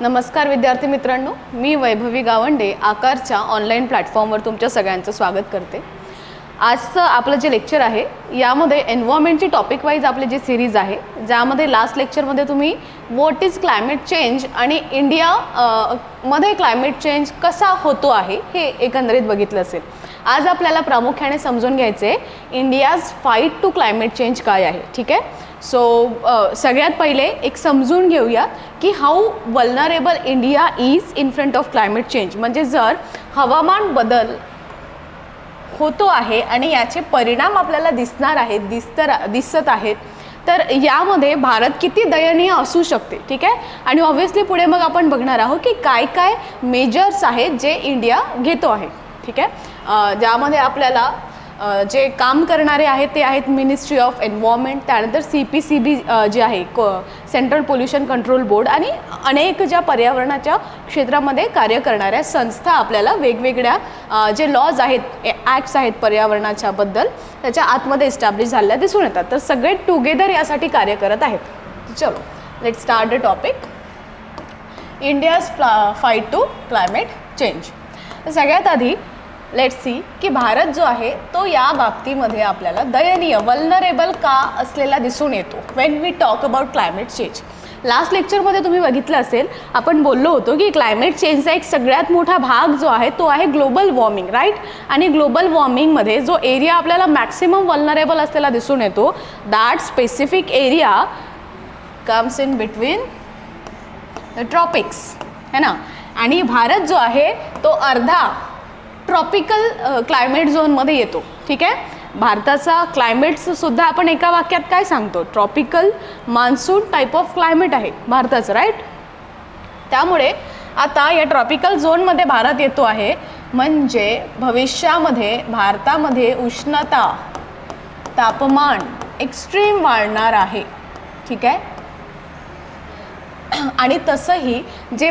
नमस्कार विद्यार्थी मित्रांनो, मी वैभवी गावंडे आकारच्या ऑनलाईन प्लॅटफॉर्मवर तुमच्या सगळ्यांचं स्वागत करते. आजचं आपलं जे लेक्चर आहे यामध्ये एन्व्हायरमेंटची टॉपिक वाईज आपली जी सिरीज आहे, ज्यामध्ये लास्ट लेक्चरमध्ये तुम्ही व्हॉट इज क्लायमेट चेंज आणि इंडिया मध्ये क्लायमेट चेंज कसा होतो आहे हे एकंदरीत बघितलं असेल. आज आपल्याला प्रामुख्याने समजून घ्यायचे India's fight to climate change काय आहे. ठीक आहे. सो सगळ्यात पहिले एक समजून घेऊया की how vulnerable India is in front of climate change. म्हणजे जर हवामान बदल होतो आहे आणि याचे परिणाम आपल्याला दिसणार आहेत, दिसत आहेत, तर यामध्ये भारत किती दयनीय असू शकते. ठीक आहे. आणि ऑब्व्हियसली पुढे मग आपण बघणार आहोत की काय काय मेजर्स आहेत जे इंडिया घेतो आहे. ठीक आहे. ज्यामध्ये आपल्याला जे काम करणारे आहेत ते आहेत मिनिस्ट्री ऑफ एन्व्हायरमेंट, त्यानंतर CPCB जे आहे सेंट्रल पोल्युशन कंट्रोल बोर्ड, आणि अनेक ज्या पर्यावरणाच्या क्षेत्रामध्ये कार्य करणाऱ्या संस्था आपल्याला वेगवेगळ्या जे लॉज आहेत, ॲक्ट्स आहेत पर्यावरणाच्या बद्दल त्याच्या आतमध्ये इस्टॅब्लिश झालेल्या दिसून येतात. तर सगळे टुगेदर यासाठी कार्य करत आहेत. चलो let start the topic India's fight to climate change. सगळ्यात आधी लेट्स सी की भारत जो आहे तो या बाबतीमध्ये आपल्याला दयनीय वल्नरेबल का असलेला दिसून येतो when we talk about climate change. Last लेक्चरमध्ये तुम्ही बघितलं असेल, आपण बोललो होतो की क्लायमेट चेंजचा एक सगळ्यात मोठा भाग जो आहे तो आहे ग्लोबल वॉर्मिंग, राईट. आणि ग्लोबल वॉर्मिंगमध्ये जो एरिया आपल्याला मॅक्सिमम वल्नरेबल असलेला दिसून येतो, that specific area comes in between the tropics, है ना. आणि भारत जो आहे तो अर्धा ट्रॉपिकल क्लायमेट झोनमध्ये येतो. ठीक आहे. भारताचा क्लायमेटसुद्धा आपण एका वाक्यात काय सांगतो, tropical monsoon type of climate आहे भारताचं, राईट. त्यामुळे आता या ट्रॉपिकल झोनमध्ये भारत येतो आहे, म्हणजे भविष्यामध्ये भारतामध्ये उष्णता, तापमान एक्स्ट्रीम वाढणार आहे. ठीक आहे. आणि तसंही जे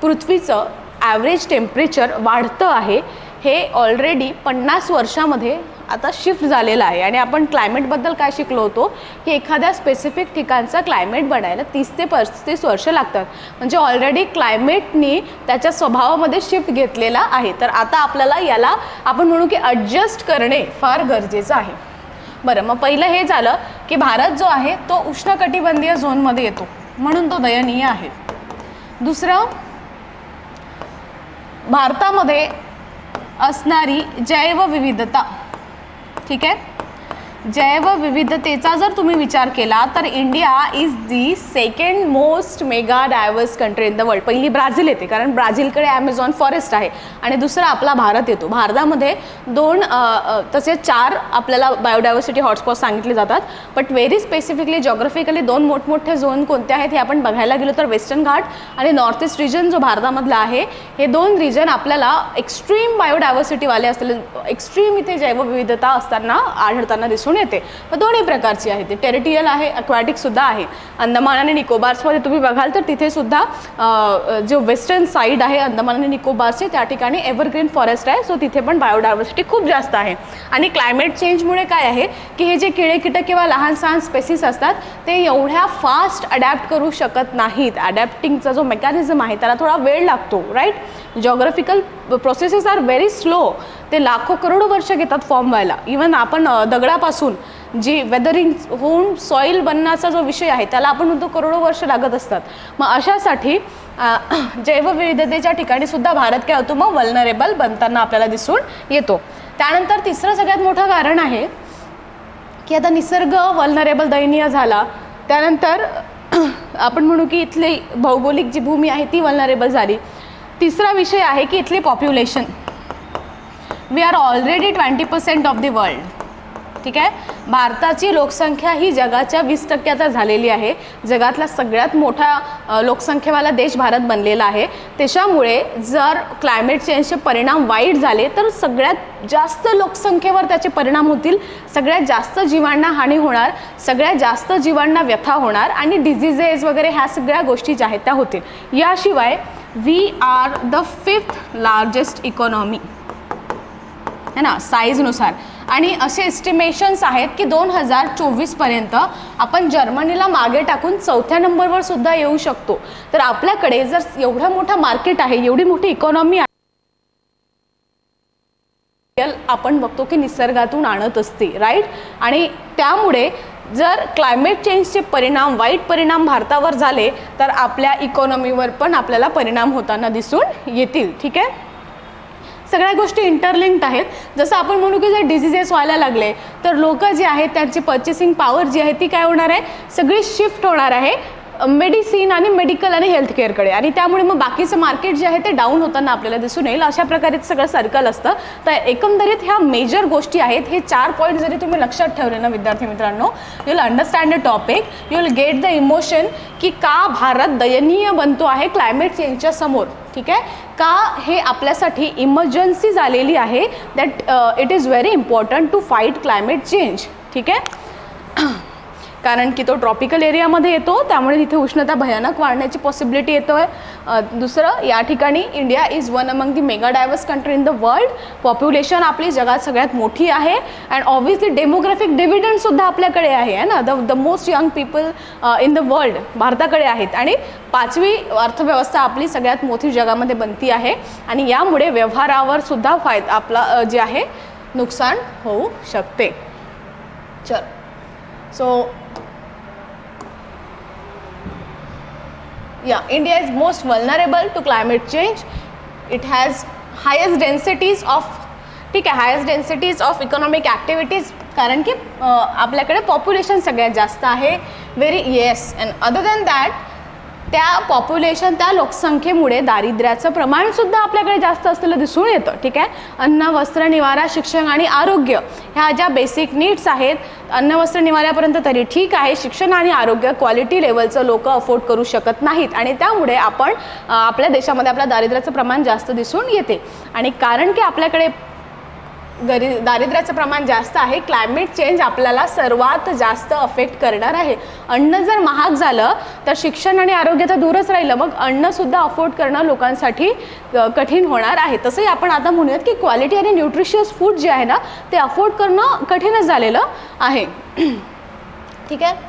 पृथ्वीचं ॲव्हरेज टेम्परेचर वाढतं आहे हे ऑलरेडी 50 वर्षामध्ये आता शिफ्ट झालेलं आहे. आणि आपण क्लायमेटबद्दल काय शिकलो होतो की एखाद्या स्पेसिफिक ठिकाणचं क्लायमेट बनायला 30 ते 35 वर्ष लागतात. म्हणजे ऑलरेडी क्लायमेटनी त्याच्या स्वभावामध्ये शिफ्ट घेतलेला आहे. तर आता आपल्याला याला आपण म्हणू की ॲडजस्ट करणे फार गरजेचं आहे. बरं, मग पहिलं हे झालं की भारत जो आहे तो उष्णकटिबंधीय झोनमध्ये येतो म्हणून तो दयनीय आहे. दुसरं, भारतामध्ये असणारी जैवविविधता. ठीक आहे. जैवविविधतेचा जर तुम्ही विचार केला तर India is the second most mega diverse country in the world. पहिली ब्राझील येते, कारण ब्राझीलकडे ॲमेझॉन फॉरेस्ट आहे, आणि दुसरा आपला भारत येतो. भारतामध्ये 2 तसेच 4 आपल्याला बायोडायव्हर्सिटी हॉटस्पॉट सांगितले जातात. बट व्हेरी स्पेसिफिकली जॉग्राफिकली 2 मोठमोठे झोन कोणते आहेत हे आपण बघायला गेलो तर वेस्टर्न घाट आणि नॉर्थ ईस्ट रिजन जो भारतामधला आहे, हे 2 रिजन आपल्याला एक्स्ट्रीम बायोडायव्हर्सिटीवाले असलेले, एक्स्ट्रीम इथे जैवविविधता असताना आढळताना दिसून येते. दोन्ही प्रकारची आहे. ते टेरिटोरियल आहे, अक्वॅटिकसुद्धा आहे. अंदमान आणि निकोबार्समध्ये तुम्ही बघाल तर तिथे सुद्धा जो वेस्टर्न साईड आहे अंदमान आणि निकोबारचे, त्या ठिकाणी एव्हरग्रीन फॉरेस्ट आहे. सो तिथे पण बायोडायव्हर्सिटी खूप जास्त आहे. आणि क्लायमेट चेंजमुळे काय आहे की हे जे किडे कीटक किंवा लहान सहान स्पेसिस असतात ते एवढ्या फास्ट अडॅप्ट करू शकत नाहीत. अडॅप्टिंगचा जो मेकॅनिझम आहे त्याला थोडा वेळ लागतो, right. Geographical processes are very slow. ते लाखो करोडो वर्ष घेतात फॉर्म व्हायला. इवन आपण दगडापासून जी वेदरिंग होऊन सॉईल बनण्याचा जो विषय आहे त्याला आपण म्हणतो करोडो वर्ष लागत असतात. मग अशासाठी जैवविविधतेच्या ठिकाणी सुद्धा भारत काय होतो, मग वल्नरेबल बनताना आपल्याला दिसून येतो. त्यानंतर तिसरं सगळ्यात मोठं कारण आहे की आता निसर्ग वल्नरेबल दयनीय झाला, त्यानंतर आपण म्हणू की इथली भौगोलिक जी भूमी आहे ती वल्नरेबल झाली. तिसरा विषय आहे की इथली population, we are already 20% of the world. ठीक आहे. भारताची लोकसंख्या ही जगाच्या 20% आता झालेली आहे. जगातला सगळ्यात मोठा लोकसंख्येवाला देश भारत बनलेला आहे. त्याच्यामुळे जर क्लायमेट चेंजचे परिणाम वाईट झाले तर सगळ्यात जास्त लोकसंख्येवर त्याचे परिणाम होतील, सगळ्यात जास्त जीवांना हानी होणार, सगळ्यात जास्त जीवांना व्यथा होणार, आणि डिझिजेस वगैरे ह्या सगळ्या गोष्टी ज्या आहेत त्या होतील. याशिवाय we are the 5th largest economy, है ना, साईजनुसार. आणि असे एस्टिमेशन्स आहेत की 2024पर्यंत आपण जर्मनीला मागे टाकून 4थ्या नंबरवर सुद्धा येऊ शकतो. तर आपल्याकडे जर एवढा मोठा मार्केट आहे, एवढी मोठी इकॉनॉमी आहे, आपण बघतो की निसर्गातून आणत असते, राईट. आणि त्यामुळे जर क्लायमेट चेंजचे परिणाम, वाईट परिणाम भारतावर झाले तर आपल्या इकॉनॉमीवर पण आपल्याला परिणाम होताना दिसून येतील. ठीक आहे, सगळ्या गोष्टी इंटरलिंक्ड आहेत. जसं आपण म्हणू की जर डिझिजेस व्हायला लागले तर लोक जे आहेत त्यांची पर्चेसिंग पॉवर जी आहे ती काय होणार आहे, सगळी शिफ्ट होणार आहे मेडिसिन आणि मेडिकल आणि हेल्थकेअरकडे, आणि त्यामुळे मग बाकीचं मार्केट जे आहे ते डाऊन होताना आपल्याला दिसून येईल. अशा प्रकारे सगळं सर्कल असतं. तर एकंदरीत ह्या मेजर गोष्टी आहेत. हे 4 पॉईंट जरी तुम्ही लक्षात ठेवले ना विद्यार्थी मित्रांनो, you will understand the topic, you will get the emotion की का भारत दयनीय बनतो आहे क्लायमेट चेंजच्या समोर. ठीक आहे, का हे आपल्यासाठी इमर्जन्सी झालेली आहे, that it is very important to fight climate change. ठीक आहे, कारण की तो ट्रॉपिकल एरियामध्ये येतो, त्यामुळे तिथे उष्णता भयानक वाढण्याची पॉसिबिलिटी येतो आहे. दुसरं, या ठिकाणी India is one among the mega diverse country in the world. Population आपली जगात सगळ्यात मोठी आहे अँड ऑब्व्हियसली डेमोग्राफिक डिव्हिडंडसुद्धा आपल्याकडे आहे ना. The most young people in the world भारताकडे आहेत आणि 5वी अर्थव्यवस्था आपली सगळ्यात मोठी जगामध्ये बनती आहे आणि यामुळे व्यवहारावर सुद्धा आपला जे आहे नुकसान होऊ शकते. चल, so yeah, India is most vulnerable to climate change. It has highest densities of, ठीक आहे, highest densities of economic activities, कारण की आपल्याकडे पॉप्युलेशन सगळ्यात जास्त आहे. Very yes. And other than that, त्या पॉप्युलेशन, त्या लोकसंख्येमुळे दारिद्र्याचं प्रमाणसुद्धा आपल्याकडे जास्त असलेलं दिसून येतं. ठीक आहे, अन्न, वस्त्र, निवारा, शिक्षण आणि आरोग्य ह्या ज्या बेसिक नीड्स आहेत, अन्न, वस्त्र, निवाऱ्यापर्यंत तरी ठीक आहे, शिक्षण आणि आरोग्य क्वालिटी लेवलचं लोक अफोर्ड करू शकत नाहीत आणि त्यामुळे आपण आपल्या देशामध्ये आपल्या दारिद्र्याचं प्रमाण जास्त दिसून येते. आणि कारण की आपल्याकडे दारिद्र्याचं प्रमाण जास्त आहे, क्लायमेट चेंज आपल्याला सर्वात जास्त अफेक्ट करणार आहे. अन्न जर महाग झालं तर शिक्षण आणि आरोग्य तर दूरच राहिलं, मग अन्नसुद्धा अफोर्ड करणं लोकांसाठी कठीण होणार आहे. तसंही आपण आता म्हणूयात की क्वालिटी आणि न्यूट्रिशियस फूड जे आहे ना ते अफोर्ड करणं कठीणच झालेलं आहे. ठीक आहे,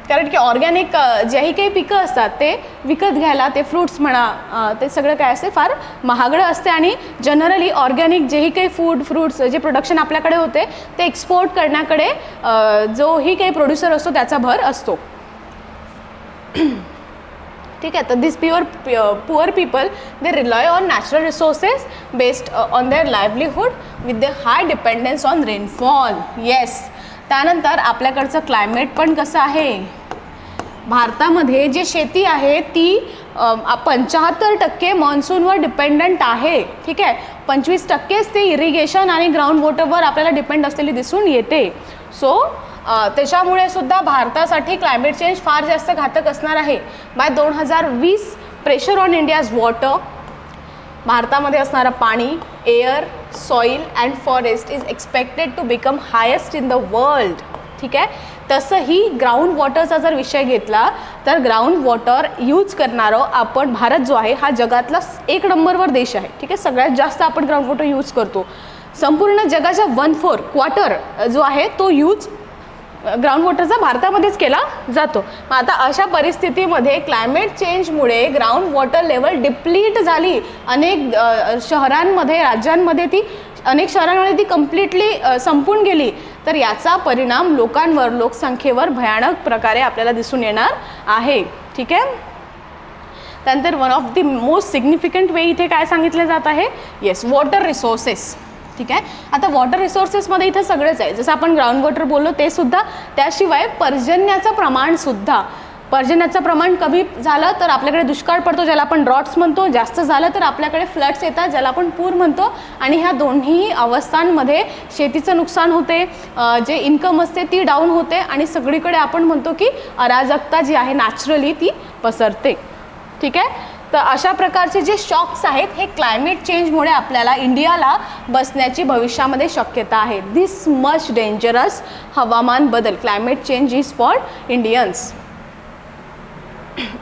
कारण की ऑर्गॅनिक जेही काही पिकं असतात ते विकत घ्यायला, ते फ्रूट्स म्हणा, ते सगळं काय असते फार महागडं असते आणि जनरली ऑर्गॅनिक जेही काही फ्रूट्स जे प्रोडक्शन आपल्याकडे होते ते एक्सपोर्ट करण्याकडे जोही काही प्रोड्युसर असतो त्याचा भर असतो. ठीक आहे, तर this poor people they rely on natural resources based on their livelihood with the high dependence on rainfall. Yes. त्यानंतर आपल्याकडचं क्लायमेट पण कसं आहे, भारतामध्ये जे शेती आहे ती 75% मान्सूनवर डिपेंडंट आहे. ठीक आहे, 25%च ते इरिगेशन आणि ग्राउंड वॉटरवर आपल्याला डिपेंड असलेली दिसून येते. सो त्याच्यामुळे सुद्धा भारतासाठी क्लायमेट चेंज फार जास्त घातक असणार आहे. By 2020 pressure on India's water, भारतामध्ये असणारं पाणी, air, soil and forest is expected to become highest in the world. ठीक आहे, तसंही ग्राउंड वॉटरचा जर विषय घेतला तर ग्राउंड वॉटर यूज करणारं आपण भारत जो आहे हा जगातला 1 नंबरवर देश आहे. ठीक आहे, सगळ्यात जास्त आपण ग्राउंड वॉटर यूज करतो. संपूर्ण जगाच्या 1/4 क्वार्टर जो आहे तो यूज ग्राउंड वॉटरचा भारतामध्येच केला जातो. मग आता अशा परिस्थितीमध्ये क्लायमेट चेंजमुळे ग्राउंड वॉटर लेवल डिप्लीट झाली. अनेक शहरांमध्ये, राज्यांमध्ये ती अनेक शहरांमध्ये ती कम्प्लिटली संपून गेली. तर याचा परिणाम लोकांवर, लोकसंख्येवर भयानक प्रकारे आपल्याला दिसून येणार आहे. ठीक आहे, त्यानंतर one of the most significant way इथे काय सांगितलं जात आहे, येस, वॉटर रिसोर्सेस. ठीक आहे, आता वॉटर रिसोर्सेसमध्ये इथं सगळंच आहे. जसं आपण ग्राउंड वॉटर बोललो ते सुद्धा, त्याशिवाय पर्जन्याचं प्रमाणसुद्धा. पर्जन्याचं प्रमाण कमी झालं तर आपल्याकडे दुष्काळ पडतो, ज्याला आपण ड्रॉट्स म्हणतो. जास्त झालं तर आपल्याकडे फ्लड्स येतात, ज्याला आपण पूर म्हणतो. आणि ह्या दोन्ही अवस्थांमध्ये शेतीचं नुकसान होते, जे इन्कम असते ती डाऊन होते आणि सगळीकडे आपण म्हणतो की अराजकता जी आहे नॅचरली ती पसरते. ठीक आहे, तर अशा प्रकारचे जे शॉक्स आहेत हे क्लायमेट चेंजमुळे आपल्याला इंडियाला बसण्याची भविष्यामध्ये शक्यता आहे. दिस मच डेंजरस हवामान बदल, climate change is for Indians.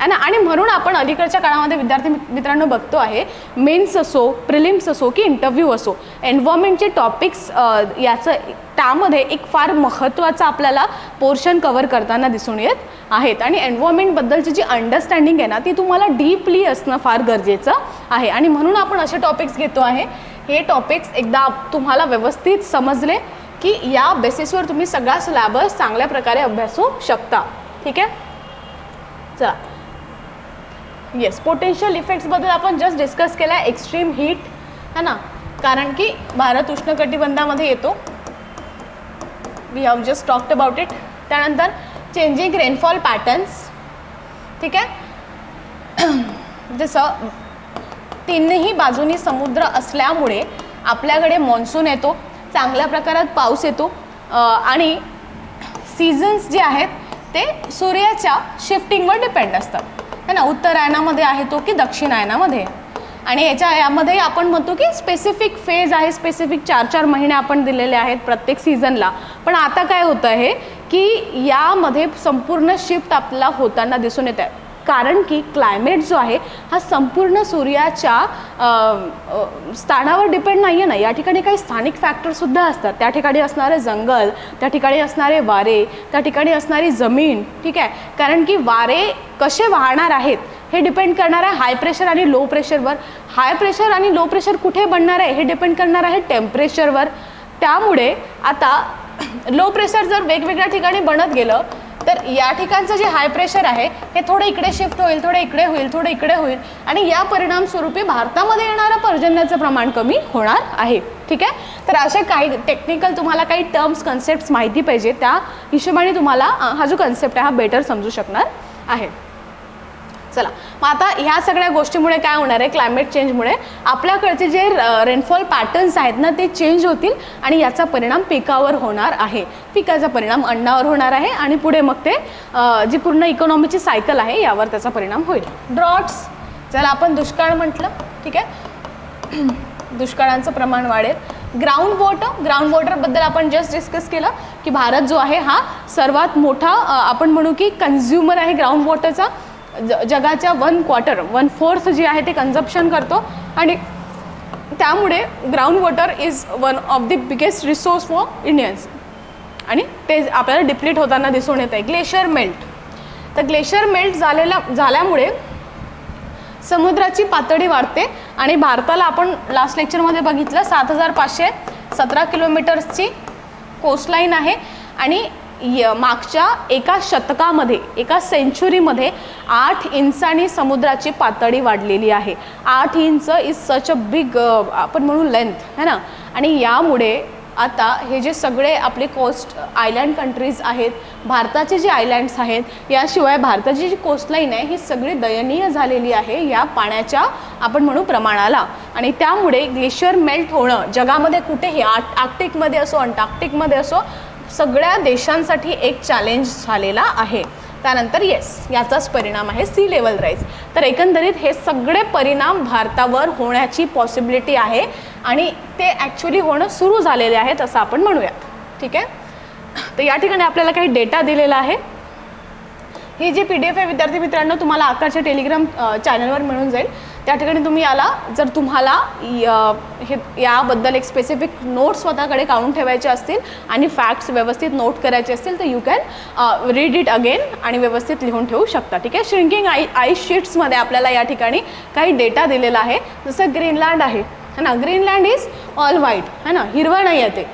आणि म्हणून आपण अलीकडच्या काळामध्ये विद्यार्थी मित्रांनो बघतो आहे, मेन्स असो, प्रिलिम्स असो की इंटरव्ह्यू असो, एन्व्हायरमेंटचे टॉपिक्स याचं त्यामध्ये एक फार महत्त्वाचा आपल्याला पोर्शन कव्हर करताना दिसून येत आहेत. आणि एन्व्हायरमेंटबद्दलची जी अंडरस्टँडिंग आहे ना, ती तुम्हाला डीपली असणं फार गरजेचं आहे. आणि म्हणून आपण असे टॉपिक्स घेतो आहे. हे टॉपिक्स एकदा तुम्हाला व्यवस्थित समजले की या बेसिसवर तुम्ही सगळा सिलेबस चांगल्या प्रकारे अभ्यासू शकता. ठीक आहे, चला. येस, पोटेन्शियल इफेक्ट्सबद्दल आपण जस्ट डिस्कस केला आहे. एक्स्ट्रीम हीट है ना, कारण की भारत उष्णकटिबंधामध्ये येतो. We have just talked about it. त्यानंतर चेंजिंग रेनफॉल पॅटर्न्स. ठीक आहे, जसं तिन्ही बाजूनी समुद्र असल्यामुळे आपल्याकडे मॉन्सून येतो, चांगल्या प्रकारात पाऊस येतो आणि सीझन्स जे आहेत ते सूर्याच्या शिफ्टिंगवर डिपेंड असतात है ना. उत्तरायणामध्ये आहे तो की दक्षिणायनामध्ये. आणि यामध्ये आपण म्हणतो की स्पेसिफिक फेज आहे, स्पेसिफिक 4-4 महिने आपण दिलेले आहेत प्रत्येक सीझनला. पण आता काय होतं आहे की यामध्ये संपूर्ण शिफ्ट आपल्याला होताना दिसून येत आहे, कारण की क्लायमेट जो आहे हा संपूर्ण सूर्याच्या स्थानावर डिपेंड नाही आहे ना. या ठिकाणी काही स्थानिक फॅक्टरसुद्धा असतात. त्या ठिकाणी असणारे जंगल, त्या ठिकाणी असणारे वारे, त्या ठिकाणी असणारी जमीन. ठीक आहे, कारण की वारे कसे वाहणार आहेत हे डिपेंड करणार आहे हाय प्रेशर आणि लो प्रेशरवर. हाय प्रेशर आणि लो प्रेशर कुठे बनणार आहे हे डिपेंड करणार आहे टेम्परेचरवर. त्यामुळे आता लो प्रेशर जर वेगवेगळ्या ठिकाणी बनत गेलं तर या ठिकाणचं जे हाय प्रेशर आहे हे थोडं इकडे शिफ्ट होईल, थोडं इकडे होईल, थोडं इकडे होईल आणि या परिणामस्वरूपी भारतामध्ये येणारं पर्जन्याचं प्रमाण कमी होणार आहे. ठीक आहे, तर असे काही टेक्निकल तुम्हाला काही टर्म्स कन्सेप्ट्स माहिती पाहिजे, त्या हिशोबाने तुम्हाला हा जो कन्सेप्ट आहे हा बेटर समजू शकणार आहे. चला, मग आता ह्या सगळ्या गोष्टीमुळे काय होणार आहे, क्लायमेट चेंजमुळे आपल्याकडचे जे रेनफॉल पॅटर्न्स आहेत ना ते चेंज होतील आणि याचा परिणाम पिकावर होणार आहे. पिकाचा परिणाम अन्नावर होणार आहे आणि पुढे मग ते जी पूर्ण इकॉनॉमीची सायकल आहे यावर त्याचा परिणाम होईल. ड्रॉट्स, ज्याला आपण दुष्काळ म्हटलं. ठीक आहे, दुष्काळांचं प्रमाण वाढेल. ग्राउंड वॉटरबद्दल आपण जस्ट डिस्कस केलं की भारत जो आहे हा सर्वात मोठा आपण म्हणू की कन्झ्युमर आहे ग्राउंड वॉटरचा. जगाच्या 1/4 जे आहे ते कन्झम्पशन करतो आणि त्यामुळे ground water is one of the biggest resource for Indians आणि ते आपल्याला डिप्लीट होताना दिसून येत आहे. ग्लेशियर मेल्ट, तर ग्लेशियर मेल्ट झाल्यामुळे समुद्राची पातळी वाढते आणि भारताला आपण लास्ट लेक्चरमध्ये बघितलं 7,517 किलोमीटर्सची कोस्टलाईन आहे आणि मागच्या एका शतकामध्ये, एका सेंचुरीमध्ये 8 इंचांनी समुद्राची पातळी वाढलेली आहे. 8 inch is such a big आपण म्हणू लेंथ है ना. आणि यामुळे आता हे जे सगळे आपले कोस्ट आयलँड कंट्रीज आहेत, भारताचे जे आयलँड्स आहेत, याशिवाय भारताची जी कोस्टलाईन आहे ही सगळी दयनीय झालेली आहे या पाण्याच्या आपण म्हणू प्रमाणाला. आणि त्यामुळे ग्लेशियर मेल्ट होणं जगामध्ये कुठेही आर्क्टिकमध्ये असो, अंटार्क्टिकमध्ये असो, सगळ्या देशांसाठी एक चॅलेंज झालेला आहे. त्यानंतर येस, याचाच परिणाम आहे सी लेवल राईज. तर एकंदरीत हे सगळे परिणाम भारतावर होण्याची पॉसिबिलिटी आहे आणि ते ॲक्च्युली होणं सुरू झालेले आहेत असं आपण म्हणूयात. ठीक आहे, तर या ठिकाणी आपल्याला काही डेटा दिलेला आहे. ही जी PDF आहे विद्यार्थी मित्रांनो तुम्हाला आकारच्या टेलिग्राम चॅनलवर मिळून जाईल. त्या ठिकाणी तुम्ही याला जर तुम्हाला हे याबद्दल एक स्पेसिफिक नोट्स स्वतःकडे काढून ठेवायचे असतील आणि फॅक्ट्स व्यवस्थित नोट करायचे असतील तर you can read it again आणि व्यवस्थित लिहून ठेवू शकता. ठीक आहे, श्रिंकिंग आईस शीट्समध्ये आपल्याला या ठिकाणी काही डेटा दिलेला आहे. जसं ग्रीनलँड आहे ना, ग्रीनलँड इज ऑल व्हाईट है ना, हिरवं नाही आहे ते.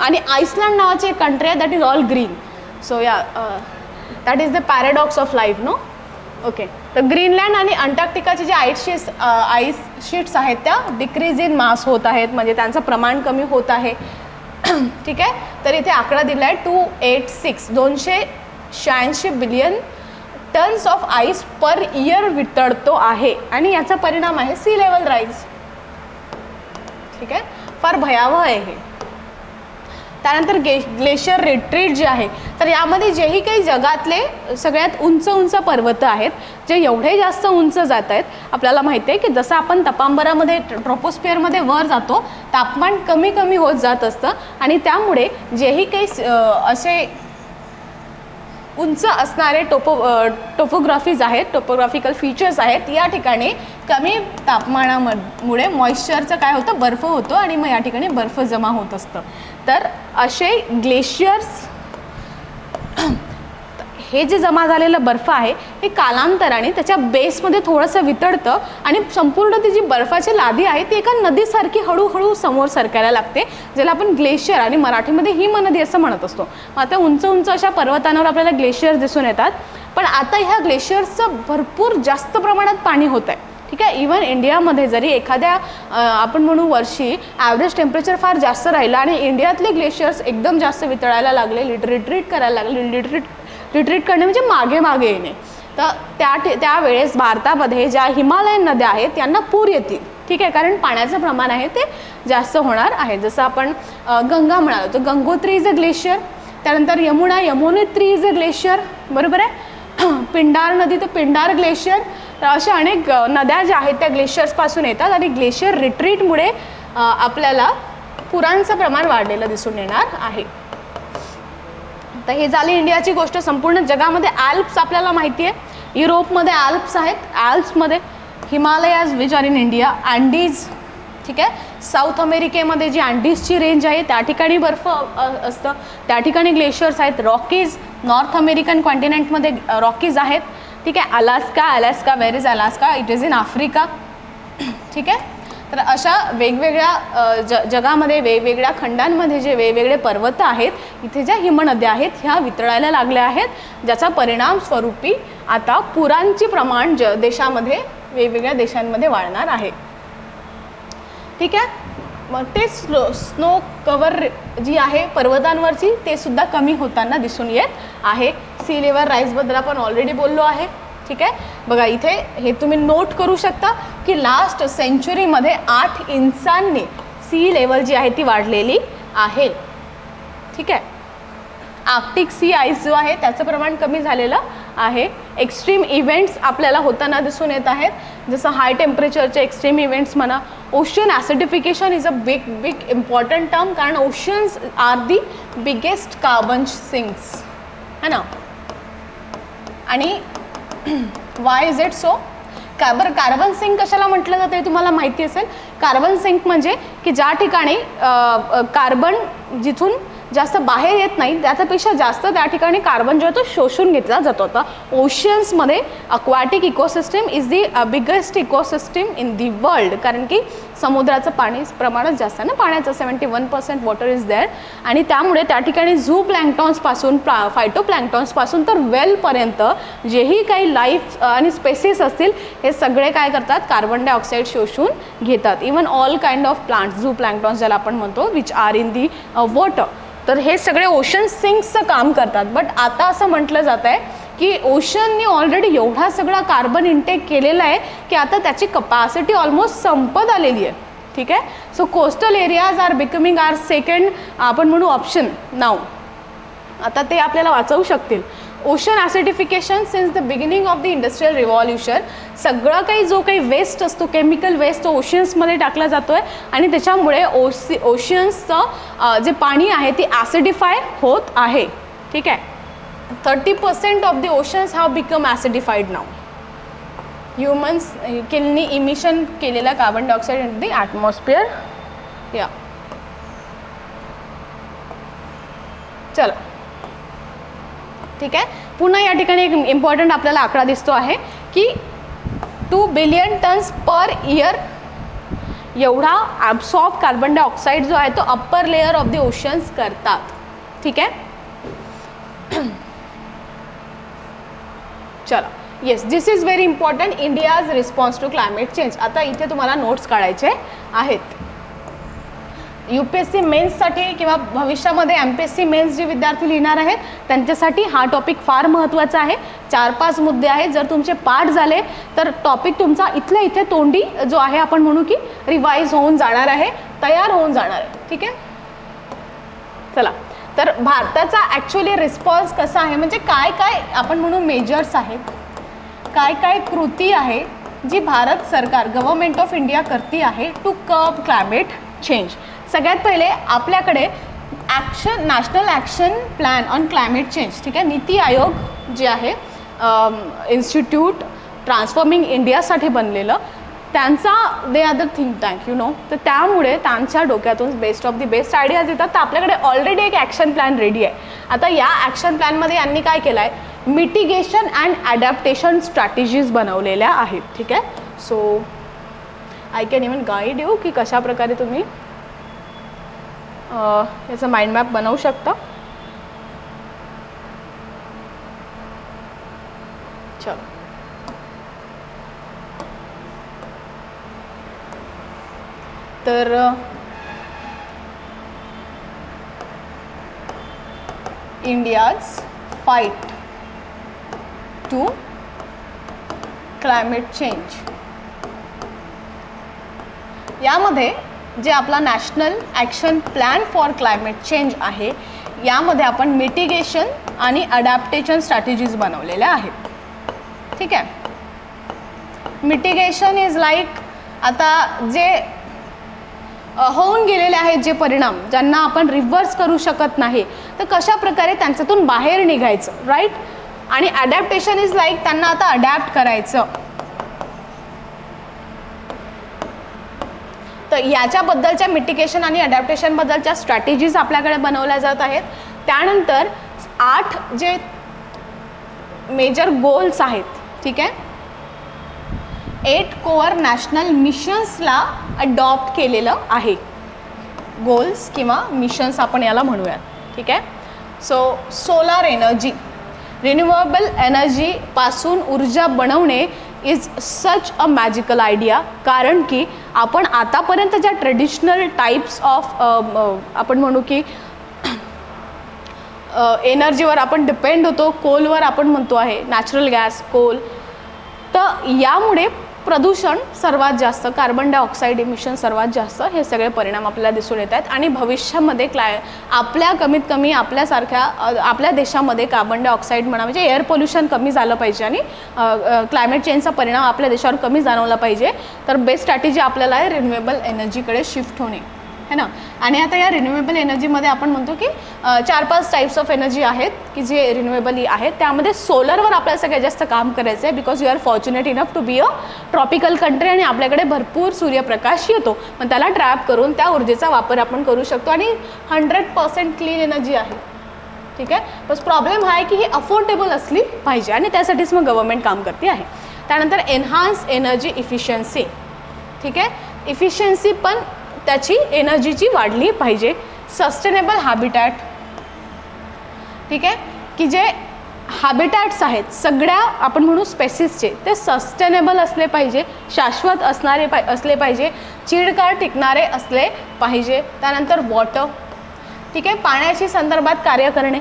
आणि आईसलँड नावाची एक कंट्री आहे that is all green. So या that is the paradox of life no. Okay, तर ग्रीनलँड आणि अंटार्क्टिकाचे जे आईस शीट्स आहेत त्या डिक्रीज इन मास होत आहेत, म्हणजे त्यांचं प्रमाण कमी होत आहे. ठीक आहे, तर इथे आकडा दिला आहे 286 billion tons of ice per year वितळतो आहे आणि याचा परिणाम आहे सी लेवल राईज. ठीक आहे, फार भयावह आहे हे. त्यानंतर ग्लेशियर रिट्रीट जे आहे, तर यामध्ये जेही काही जगातले सगळ्यात उंच पर्वत आहेत, जे एवढे जास्त उंच जात आहेत, आपल्याला माहिती आहे की जसं आपण तपांबरामध्ये ट्रोपोस्फिअरमध्ये वर जातो तापमान कमी कमी होत जात असतं आणि त्यामुळे जेही काही असे उंच असणारे टोपोग्राफीज आहेत, टोपोग्राफिकल फीचर्स आहेत, या ठिकाणी कमी तापमानामुळे मॉइश्चरचं काय होतं, बर्फ होतो आणि मग या ठिकाणी बर्फ जमा होत असतं. तर असे ग्लेशियर्स, हे जे जमा झालेलं बर्फ आहे हे कालांतराने त्याच्या बेसमध्ये थोडंसं वितळतं आणि संपूर्ण ती जी बर्फाची लादी आहे ती एका नदीसारखी हळूहळू समोर सरकायला लागते, ज्याला आपण ग्लेशियर आणि मराठीमध्ये हिमनदी असं म्हणत असतो. आता उंच उंच अशा पर्वतांवर आपल्याला ग्लेशियर्स दिसून येतात, पण आता ह्या ग्लेशियर्सचं भरपूर जास्त प्रमाणात पाणी होतं आहे. ठीक आहे, इवन इंडियामध्ये जरी एखाद्या आपण म्हणू वर्षी ॲव्हरेज टेम्परेचर फार जास्त राहिलं आणि इंडियातले ग्लेशियर्स एकदम जास्त वितळायला लागले, रिट्रीट करायला लागले, रिट्रीट करणे म्हणजे मागे मागे येणे, तर त्यावेळेस भारतामध्ये ज्या हिमालयन नद्या आहेत त्यांना पूर येतील. ठीक आहे, कारण पाण्याचं प्रमाण आहे ते जास्त होणार आहे. जसं आपण गंगा म्हणालो तर गंगोत्री इज अ ग्लेशियर, त्यानंतर यमुनोत्री इज अ ग्लेशियर, बरोबर आहे. पिंडार नदी तर पिंडार ग्लेशियर. तर अशा अनेक नद्या ज्या आहेत त्या ग्लेशियर्सपासून येतात आणि ग्लेशियर रिट्रीटमुळे आपल्याला पुरांचं प्रमाण वाढलेलं दिसून येणार आहे. तर हे झाली इंडियाची गोष्ट. संपूर्ण जगामध्ये ॲल्प्स आपल्याला माहिती आहे, युरोपमध्ये ॲल्प्स आहेत, ॲल्प्समध्ये Himalayas which are in India, Andes. ठीक आहे, साऊथ अमेरिकेमध्ये जी अँडीजची रेंज आहे त्या ठिकाणी बर्फ असतं, त्या ठिकाणी ग्लेशियर्स आहेत. रॉकीज, नॉर्थ अमेरिकन कॉन्टिनेंटमध्ये रॉकीज आहेत. ठीक आहे, Alaska where is Alaska, it is in Africa. ठीक आहे, तर अशा वेगवेगळ्या जगामध्ये वेगवेगळ्या खंडांमध्ये जे वेगवेगळे पर्वत आहेत, इथे ज्या हिमनद्या आहेत ह्या वितळायला लागल्या आहेत, ज्याचा परिणाम स्वरूपी आता पुरांचे प्रमाण देशामध्ये वेगवेगळ्या देशांमध्ये वाढणार आहे. ठीक आहे, मग ते स्नो कव्हर जी आहे पर्वतांवरची ते सुद्धा कमी होताना दिसून येत आहे. सी लेवल राईजबद्दल आपण ऑलरेडी बोललो आहे. ठीक आहे, बघा इथे हे तुम्ही नोट करू शकता की लास्ट सेंचुरीमध्ये 8 इंचांनी सी लेवल जी आहे ती वाढलेली आहे. ठीक आहे, आर्क्टिक सी आईस जो आहे त्याचं प्रमाण कमी झालेलं आहे. एक्स्ट्रीम इव्हेंट्स आपल्याला होताना दिसून येत आहेत, जसं हाय टेम्परेचरचे एक्स्ट्रीम इव्हेंट्स म्हणा. Ocean acidification is a big important term, कारण oceans are the biggest carbon sinks है ना. आणि why is it so? Carbon sink कशाला म्हटलं जातं हे तुम्हाला माहिती असेल. कार्बन सिंक म्हणजे की ज्या ठिकाणी कार्बन जिथून जास्त बाहेर येत नाही त्याच्यापेक्षा जास्त त्या ठिकाणी कार्बन जो आहे तो शोषून घेतला जातो. आता ओशन्समध्ये aquatic ecosystem is the biggest ecosystem in the world, कारण की समुद्राचं पाणी प्रमाणच जास्त आहे ना, पाण्याचं 71% वॉटर इज देअर, आणि त्यामुळे त्या ठिकाणी झू प्लँक्टॉन्सपासून फायटो प्लँक्टॉन्सपासून तर वेलपर्यंत जेही काही लाईफ आणि स्पेसिस असतील हे सगळे काय करतात, कार्बन डायऑक्साईड शोषून घेतात. Even all kind of plants, zooplanktons ज्याला आपण म्हणतो, which are in the water. तर हे सगळे ओशन सिंक्सचं काम करतात. बट आता असं म्हटलं जात आहे की ओशनने ऑलरेडी एवढा सगळा कार्बन इंटेक केलेला आहे की आता त्याची कपॅसिटी ऑलमोस्ट संपत आलेली आहे. ठीक आहे, so coastal areas are becoming are second आपण म्हणू ऑप्शन नाव. आता ते आपल्याला वाचवू शकतील. Ocean acidification since the beginning of the industrial revolution, सगळं काही जो काही वेस्ट असतो, केमिकल वेस्ट, तो ओशन्समध्ये टाकला जातो आहे आणि त्याच्यामुळे ओशन्सचं जे पाणी आहे ती ॲसिडिफाय होत आहे. ठीक आहे, 30% of the oceans have become acidified now. Humans किलनी इमिशन केलेला carbon dioxide in the atmosphere. या चला, ठीक आहे, पुन्हा या ठिकाणी एक इम्पॉर्टंट आपल्याला आकडा दिसतो आहे की 2 बिलियन टन्स पर इयर एवढा ॲब्सॉर्ब कार्बन डायऑक्साईड जो आहे तो upper layer of the oceans करतात. ठीक आहे, चला, yes, this is very important, India's response to climate change. आता इथे तुम्हाला नोट्स काढायचे आहेत. UPSC मेन्ससाठी किंवा भविष्यामध्ये MPSC मेन्स जे विद्यार्थी लिहिणार आहेत त्यांच्यासाठी हा टॉपिक फार महत्त्वाचा आहे. 4-5 मुद्दे आहेत, जर तुमचे पाठ झाले तर टॉपिक तुमचा इथल्या इथे तोंडी जो आहे आपण म्हणू की रिवाईज होऊन जाणार आहे, तयार होऊन जाणार आहे. ठीक आहे, चला, तर भारताचा ॲक्च्युली रिस्पॉन्स कसा आहे, म्हणजे काय काय आपण म्हणू मेजर्स आहेत, काय काय कृती आहे जी भारत सरकार गव्हर्नमेंट ऑफ इंडिया करती आहे टू कर्ब क्लायमेट चेंज. सगळ्यात पहिले आपल्याकडे national action plan on climate change. ठीक आहे, नीती आयोग जे आहे इन्स्टिट्यूट ट्रान्सफॉर्मिंग इंडियासाठी बनलेलं, त्यांचा they are the think tank you know. तर त्यामुळे त्यांच्या डोक्यातून best of the best ideas येतात. तर आपल्याकडे ऑलरेडी एक ॲक्शन प्लॅन रेडी आहे. आता या ॲक्शन प्लॅनमध्ये यांनी काय केलं आहे, मिटिगेशन अँड ॲडॅप्टेशन स्ट्रॅटेजीज बनवलेल्या आहेत. ठीक आहे. So I can even guide you की कशा प्रकारे तुम्ही याचा माइंड मॅप बनवू शकता. चलो, तर India's fight to climate change, यामध्ये जे आपला national action plan for climate change आहे, यामध्ये आपण मिटिगेशन आणि अडॅप्टेशन स्ट्रॅटेजीज बनवलेल्या आहेत. ठीक आहे. मिटिगेशन इज लाईक, आता जे होऊन गेलेले आहेत जे परिणाम ज्यांना आपण रिव्हर्स करू शकत नाही, तर कशा प्रकारे त्यांच्यातून बाहेर निघायचं, राईट. आणि अडॅप्टेशन इज लाईक त्यांना आता अडॅप्ट करायचं. तर याच्याबद्दलच्या मिटिगेशन आणि अडॅप्टेशनबद्दलच्या स्ट्रॅटेजीज आपल्याकडे बनवल्या जात आहेत. त्यानंतर 8 जे मेजर गोल्स आहेत. ठीक आहे. 8 कोअर नॅशनल मिशन्सला अडॉप्ट केलेलं आहे. गोल्स किंवा मिशन्स आपण याला म्हणूयात. ठीक आहे. सो सोलार एनर्जी, रिन्युएबल एनर्जीपासून ऊर्जा बनवणे is such a magical idea. कारण की आपण आतापर्यंत ज्या ट्रेडिशनल टाईप्स ऑफ आपण म्हणू की एनर्जीवर आपण डिपेंड होतो, कोलवर आपण म्हणतो आहे, नॅचरल गॅस, कोल, तर यामुळे प्रदूषण सर्वात जास्त, कार्बन डायऑक्साईड इमिशन सर्वात जास्त, हे सगळे परिणाम आपल्याला दिसून येत आहेत. आणि भविष्यामध्ये आपल्या कमीत कमी आपल्यासारख्या आपल्या देशामध्ये कार्बन डायऑक्साईड म्हणा म्हणजे एअर पोल्युशन कमी झालं पाहिजे आणि क्लायमेट चेंजचा परिणाम आपल्या देशावर कमी जाणवला पाहिजे. तर बेस्ट स्ट्रॅटेजी आपल्याला आहे रिन्युएबल एनर्जीकडे शिफ्ट होणे, है ना. आणि आता या रिन्युएबल एनर्जीमध्ये आपण म्हणतो की 4-5 टाईप्स ऑफ एनर्जी आहेत की जे रिन्युएबल आहेत. त्यामध्ये सोलरवर आपल्याला सगळ्यात जास्त काम करायचं आहे, because you are fortunate enough to be a tropical country आणि आपल्याकडे भरपूर सूर्यप्रकाश येतो. पण त्याला ट्रॅप करून त्या ऊर्जेचा वापर आपण करू शकतो आणि 100% क्लीन एनर्जी आहे. ठीक आहे. बस प्रॉब्लेम हा आहे की ही अफोर्डेबल असली पाहिजे आणि त्यासाठीच मग गव्हर्नमेंट काम करते आहे. त्यानंतर एनहान्स एनर्जी इफिशियन्सी. ठीक आहे. इफिशियन्सी पण त्याची एनर्जीची वाढली पाहिजे. Sustainable habitat. ठीक आहे. की जे हॅबिटॅट्स आहेत सगळ्या आपण म्हणू स्पेसिसचे, ते सस्टेनेबल असले पाहिजे, शाश्वत असले पाहिजे, चिरकाळ टिकणारे असले पाहिजे. त्यानंतर वॉटर. ठीक आहे. पाण्याची संदर्भात कार्य करणे.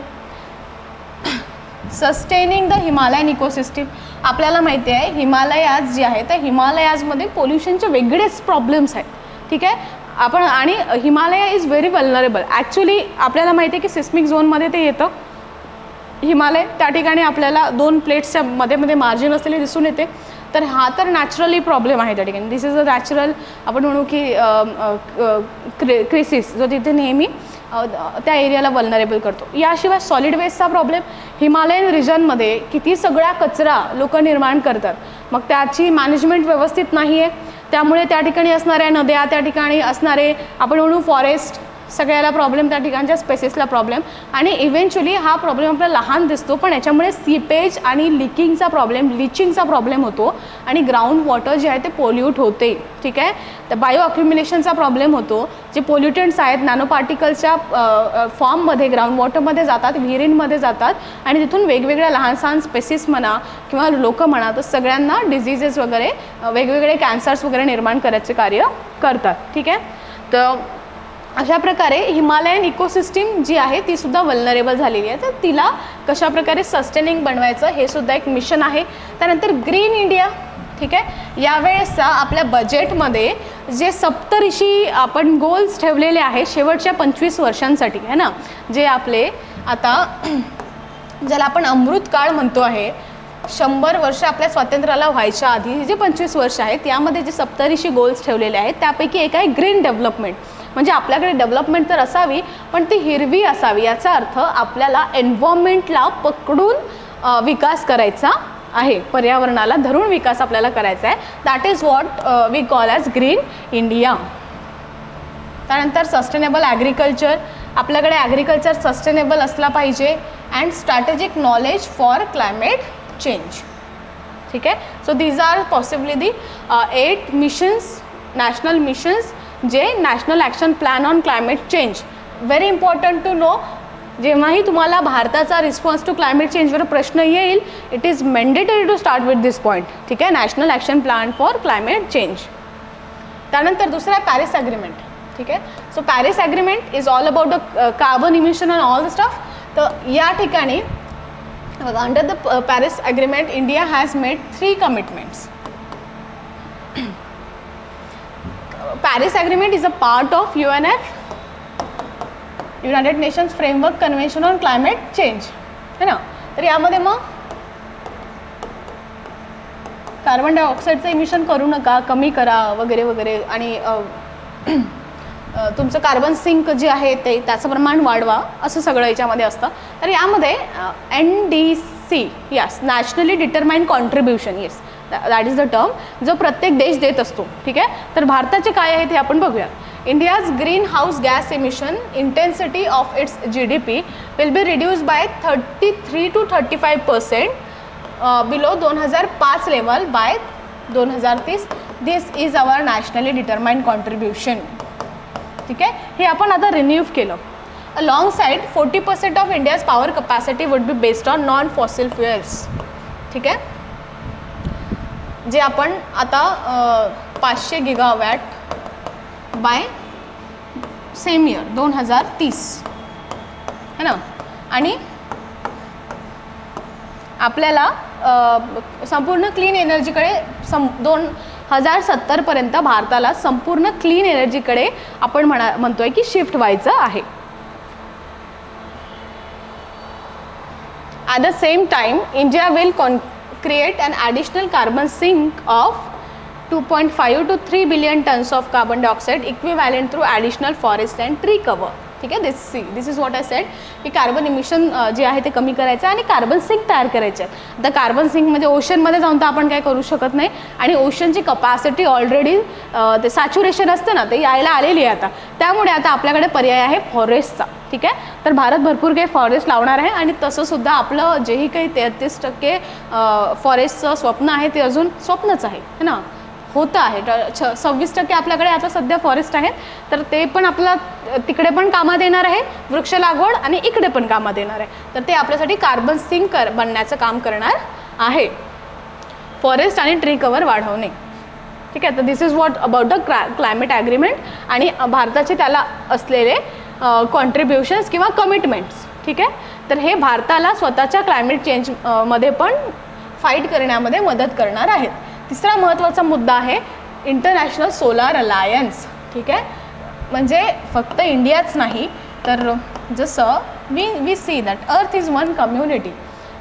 Sustaining the Himalayan ecosystem. आपल्याला माहिती आहे हिमालयाज जे आहे त्या हिमालयाजमध्ये पोल्युशनचे वेगळेच प्रॉब्लेम्स आहेत. ठीक आहे. आपण आणि Himalaya is very vulnerable. Actually आपल्याला माहिती आहे की सिस्मिक झोनमध्ये ते येतं हिमालय. त्या ठिकाणी आपल्याला 2 प्लेट्सच्या मध्ये मार्जिन असलेले दिसून येते. तर हा तर नॅचरली प्रॉब्लेम आहे त्या ठिकाणी. दिस इज अ नॅचरल आपण म्हणू की क्रिसिस जो तिथे नेहमी त्या एरियाला वल्नरेबल करतो. याशिवाय सॉलिड वेस्टचा प्रॉब्लेम. हिमालयन रिजनमध्ये किती सगळा कचरा लोक निर्माण करतात, मग त्याची मॅनेजमेंट व्यवस्थित नाही आहे. त्यामुळे त्या ठिकाणी असणाऱ्या नद्या, त्या ठिकाणी असणारे आपण म्हणू फॉरेस्ट, सगळ्याला प्रॉब्लेम, त्या ठिकाणच्या स्पेसिसला प्रॉब्लेम. आणि इव्हेंच्युअली हा प्रॉब्लेम आपल्याला लहान दिसतो, पण याच्यामुळे सीपेज आणि लिकिंगचा प्रॉब्लेम, लिचिंगचा प्रॉब्लेम होतो आणि ग्राउंड वॉटर जे आहे ते पोल्यूट होते. ठीक आहे. तर बायो अक्युम्युलेशनचा प्रॉब्लेम होतो. जे पोल्युटंट्स आहेत नॅनो पार्टिकल्सच्या फॉर्ममध्ये ग्राउंड वॉटरमध्ये जातात, विहिरींमध्ये जातात आणि तिथून वेगवेगळ्या लहान सहान स्पेसिस म्हणा किंवा लोक म्हणा, तर सगळ्यांना डिझिजेस वगैरे वेगवेगळे कॅन्सर्स वगैरे निर्माण करायचे कार्य करतात. ठीक आहे. तर अशा प्रकारे हिमालयन इकोसिस्टीम जी आहे ती सुद्धा वल्नरेबल झालेली आहे. तर तिला कशा प्रकारे सस्टेनिंग बनवायचं हे सुद्धा एक मिशन आहे. त्यानंतर ग्रीन इंडिया. ठीक आहे. यावेळेस आपल्या बजेटमध्ये जे सप्तऋषी आपण गोल्स ठेवलेले आहेत शेवटच्या 25 वर्षांसाठी आहे ना, जे आपले आता ज्याला आपण अमृतकाळ म्हणतो आहे, 100 वर्ष आपल्या स्वातंत्र्याला व्हायच्या आधी जे 25 वर्ष आहेत यामध्ये जे सप्तऋषी गोल्स ठेवलेले आहेत त्यापैकी एक आहे ग्रीन डेव्हलपमेंट. म्हणजे आपल्याकडे डेव्हलपमेंट तर असावी पण ती हिरवी असावी. याचा अर्थ आपल्याला एन्व्हायरमेंटला पकडून विकास करायचा आहे, पर्यावरणाला धरून विकास आपल्याला करायचा आहे. That is what we call as green India. त्यानंतर सस्टेनेबल ॲग्रिकल्चर, आपल्याकडे ॲग्रिकल्चर सस्टेनेबल असला पाहिजे. And strategic knowledge for climate change. ठीक आहे. So these are possibly the 8 missions, national missions, जे national action plan on climate change. Very important to know, जेव्हाही तुम्हाला भारताचा रिस्पॉन्स टू क्लायमेट चेंजवर प्रश्न येईल, it is mandatory to start with this point. ठीक आहे, national action plan for climate change. त्यानंतर दुसरा आहे पॅरिस ॲग्रीमेंट. ठीक आहे. So Paris agreement is all about the carbon emission and all the stuff. तर या ठिकाणी under the Paris agreement India has made 3 commitments. Paris agreement is a part of UNF, United nations framework convention on climate change, है ना. तर यामध्ये मग carbon डायऑक्साईडचं emission करू नका, कमी करा वगैरे वगैरे, आणि तुमचं कार्बन सिंक जे आहे ते त्याचं प्रमाण वाढवा, असं सगळं याच्यामध्ये असतं. तर यामध्ये NDC, yes, nationally determined contribution, yes, that is the term, जो प्रत्येक देश देत असतो. ठीक आहे. तर भारताचे काय आहे ते आपण बघूया. India's green house gas emission intensity of its GDP will be reduce by 33 to 35% below 2005 level by 2030. This is our nationally determined contribution. ठीक आहे. हे आपण आता रिन्यू केलं. Alongside 40% of India's power capacity would be based on non fossil fuels. ठीक आहे. जे आपण आता 500 गिगावॅट बाय सेम इयर 2030, है ना. आणि आपल्याला संपूर्ण क्लीन एनर्जीकडे 2070पर्यंत भारताला संपूर्ण क्लीन एनर्जीकडे आपण म्हणतोय की शिफ्ट व्हायचं आहे. At the same time India will create an additional carbon sink of 2.5 to 3 billion tons of carbon dioxide equivalent through additional forest and tree cover. ठीक आहे. दिस इज व्हॉट आय सेड, की carbon emission जे आहे ते कमी करायचं आणि carbon sink तयार करायचे आहेत. आता कार्बन सिंकमध्ये ओशनमध्ये जाऊन तर आपण काय करू शकत नाही, आणि ओशनची कपॅसिटी ऑलरेडी ते सॅच्युरेशन असतं ना, ते यायला आलेली आहे आता. त्यामुळे आता आपल्याकडे पर्याय आहे फॉरेस्टचा. ठीक आहे. तर भारत भरपूर काही फॉरेस्ट लावणार आहे, आणि तसंसुद्धा आपलं जेही काही 33% फॉरेस्टचं स्वप्न आहे ते अजून स्वप्नच आहे, है ना, होतं आहे. 26% आपल्याकडे आता सध्या फॉरेस्ट आहेत, तर ते पण आपला तिकडे पण कामात येणार आहे, वृक्ष लागवड, आणि इकडे पण कामात येणार आहे. तर ते आपल्यासाठी कार्बन सिंक बनण्याचं काम करणार आहे, फॉरेस्ट आणि ट्री कवर वाढवणे. ठीक आहे. तर this is what about the climate agreement आणि भारताचे त्याला असलेले कॉन्ट्रीब्युशन्स किंवा कमिटमेंट्स. ठीक आहे. तर हे भारताला स्वतःच्या क्लायमेट चेंज मध्ये पण फाईट करण्यामध्ये मदत करणार आहेत. तिसरा महत्त्वाचा मुद्दा आहे इंटरनॅशनल सोलार अलायन्स. ठीक आहे. म्हणजे फक्त इंडियाच नाही, तर जसं we see that earth is one community,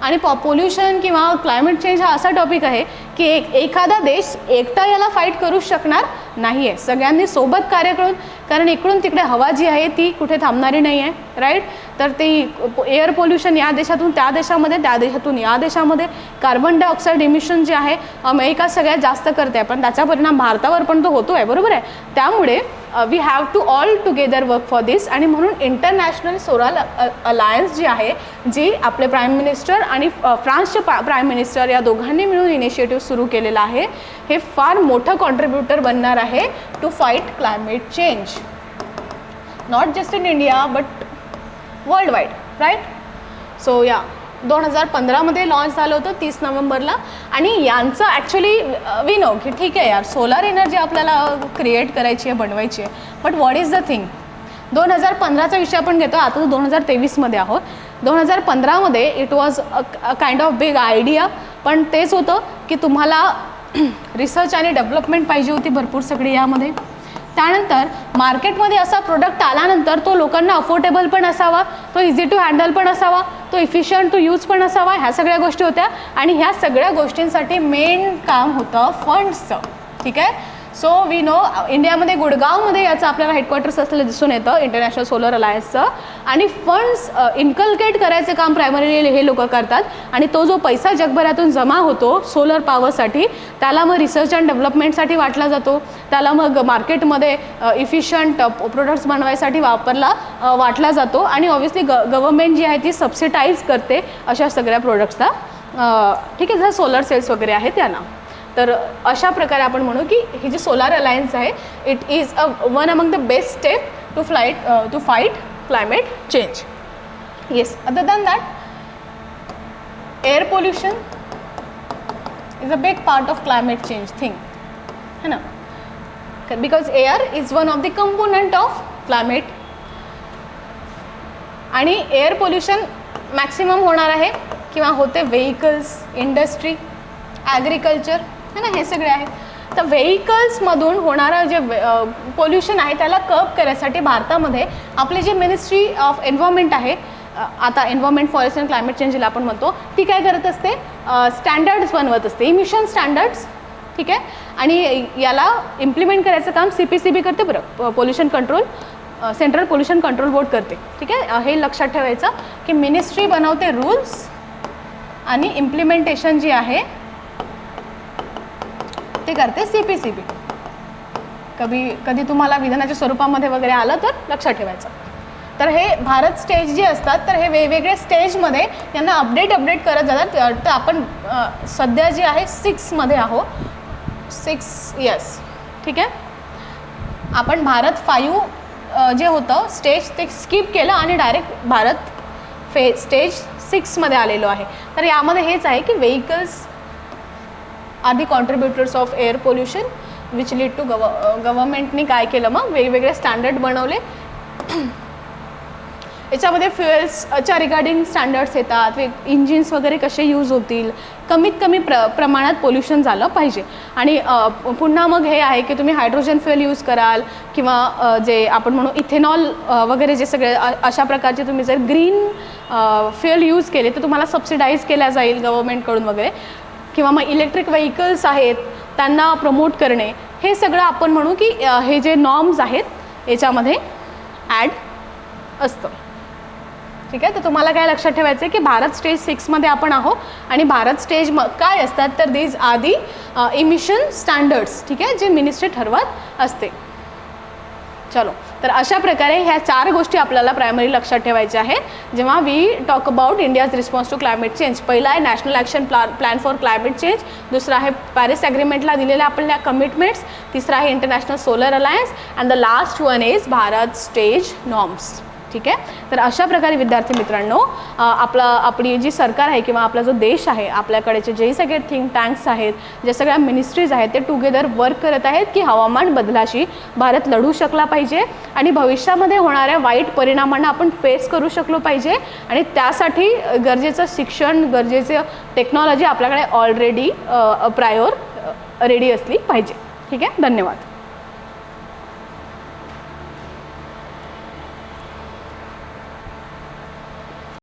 आणि पोल्युशन किंवा क्लायमेट चेंज हा असा टॉपिक आहे की एखादा देश एकटा याला फाईट करू शकणार नाही आहे. सगळ्यांनी सोबत कार्य करून, कारण इकडून तिकडे हवा जी आहे ती कुठे थांबणारी नाही आहे, राईट. तर ती एअर पोल्युशन या देशातून त्या देशामध्ये, त्या देशातून या देशामध्ये, कार्बन डायऑक्साईड इमिशन जे आहे अमेरिका सगळ्यात जास्त करते आहे, पण त्याचा परिणाम भारतावर पण तो होतो आहे, बरोबर आहे. त्यामुळे we have to all together work for this. आणि म्हणून इंटरनॅशनल सोलार अलायन्स जी आहे, जी आपले प्राईम मिनिस्टर आणि फ्रान्सचे प्राईम मिनिस्टर या दोघांनी मिळून इनिशिएटिव्ह सुरू केलेला आहे, हे फार मोठं कॉन्ट्रीब्युटर बनणार आहे to fight climate change, not just in India but worldwide, right. So या 2015मध्ये लॉन्च झालं होतं 30 नोव्हेंबरला. आणि यांचं ॲक्च्युली वी नो की ठीक आहे यार, सोलार एनर्जी आपल्याला क्रिएट करायची आहे, बनवायची आहे, but what is the thing. 2015चा विषय आपण घेतो, आता 2023मध्ये आहोत. 2015मध्ये it was a kind of big idea, पण तेच होतं की तुम्हाला रिसर्च आणि डेव्हलपमेंट पाहिजे होती भरपूर सगळी यामध्ये. त्यानंतर मार्केटमध्ये असा प्रोडक्ट आल्यानंतर तो लोकांना अफोर्डेबल पण असावा, तो इझी टू हँडल पण असावा, तो इफिशियंट टू यूज पण असावा, ह्या सगळ्या गोष्टी होत्या. आणि ह्या सगळ्या गोष्टींसाठी मेन काम होतं फंड्सचं. ठीक आहे. सो वी नो इंडियामध्ये गुडगावमध्ये याचं आपल्याला हेडक्वार्टर्स असलेलं दिसून येतं इंटरनॅशनल सोलर अलायन्सचं. आणि फंड्स इन्कल्केट करायचं काम प्रायमरीली हे लोक करतात. आणि तो जो पैसा जगभरातून जमा होतो सोलर पॉवरसाठी त्याला मग रिसर्च अँड डेव्हलपमेंटसाठी वाटला जातो, त्याला मग मार्केटमध्ये इफिशियंट प्रोडक्ट्स बनवायसाठी वाटला जातो. आणि ऑब्व्हियसली गव्हर्नमेंट जी आहे ती सबसिडाईज करते अशा सगळ्या प्रोडक्ट्सला. ठीक आहे, जर सोलर सेल्स वगैरे आहेत त्यांना. तर अशा प्रकारे आपण म्हणू की ही जी सोलार अलायन्स आहे it is one among the best step to fight climate change. Yes, other than that air pollution is a big part of climate change thing है ना, because air is one of the component of climate. आणि air pollution maximum होणार आहे किंवा होते vehicles, industry, agriculture है ना, हे सगळे आहेत. तर व्हेइकल्समधून होणारं जे पोल्युशन आहे त्याला कर्ब करण्यासाठी भारतामध्ये आपली जी मिनिस्ट्री ऑफ एन्व्हायरमेंट आहे, आता environment forest and climate change जिला आपण म्हणतो, ती काय करत असते, स्टँडर्ड्स बनवत असते, इमिशन स्टँडर्ड्स. ठीक आहे, आणि याला इम्प्लिमेंट करायचं काम CPCB करते बरं, pollution control central pollution control board करते. ठीक आहे, हे लक्षात ठेवायचं की मिनिस्ट्री बनवते रूल्स आणि इम्प्लिमेंटेशन जी आहे ते करते CPCB. कधी तुम्हाला विधानाच्या स्वरूपामध्ये वगैरे आलं तर लक्षात ठेवायचं. तर हे भारत स्टेज जे असतात तर हे वेगवेगळे स्टेजमध्ये त्यांना अपडेट करत जातात. तर आपण सध्या जे आहे 6मध्ये आहो, 6 यस. ठीक आहे, आपण भारत 5 जे होतं स्टेज ते स्किप केलं आणि डायरेक्ट भारत स्टेज 6मध्ये आलेलो आहे. तर यामध्ये हेच आहे की vehicles are the contributors of air pollution which lead to गव्हर्नमेंटनी काय केलं, मग वेगवेगळे स्टँडर्ड बनवले. याच्यामध्ये फ्युएल्सच्या रिगार्डिंग स्टँडर्ड्स येतात, इंजिन्स वगैरे कसे यूज होतील, कमीत कमी प्रमाणात पोल्युशन झालं पाहिजे. आणि पुन्हा मग हे आहे की तुम्ही हायड्रोजन फ्युएल यूज कराल किंवा जे आपण म्हणू इथेनॉल वगैरे जे सगळे अशा प्रकारचे तुम्ही जर ग्रीन फ्युएल यूज केले तर तुम्हाला सबसिडाईज केल्या जाईल गव्हर्नमेंटकडून वगैरे. किंवा मग इलेक्ट्रिक व्हेइकल्स आहेत त्यांना प्रमोट करणे, हे सगळं आपण म्हणू की हे जे नॉर्म्स आहेत याच्यामध्ये ॲड असतं. ठीक आहे, तर तुम्हाला काय लक्षात ठेवायचं आहे की भारत स्टेज 6मध्ये आपण आहो आणि भारत स्टेज काय असतात तर these are the emission standards. ठीक आहे, जे मिनिस्ट्री ठरवत असते. चलो, तर अशा प्रकारे ह्या 4 गोष्टी आपल्याला प्रायमरी लक्षात ठेवायच्या आहेत जेव्हा we talk about India's response to climate change. पहिला आहे national action plan for climate change, दुसरा आहे पॅरिस ॲग्रीमेंटला दिलेल्या आपल्या कमिटमेंट्स, तिसरा आहे international solar alliance and the last one is Bharat stage norms. ठीक आहे, तर अशा प्रकारे विद्यार्थी मित्रांनो आपली जी सरकार आहे किंवा आपला जो देश आहे, आपल्याकडेचे जे सगळे थिंक टँक्स आहेत, जे सगळ्या मिनिस्ट्रीज आहेत ते टुगेदर वर्क करत आहेत की हवामान बदलाशी भारत लढू शकला पाहिजे आणि भविष्यामध्ये होणाऱ्या वाईट परिणामांना आपण फेस करू शकलो पाहिजे. आणि त्यासाठी गरजेचं शिक्षण, गरजेचं टेक्नॉलॉजी आपल्याकडे ऑलरेडी रेडी असली पाहिजे. ठीक आहे, धन्यवाद.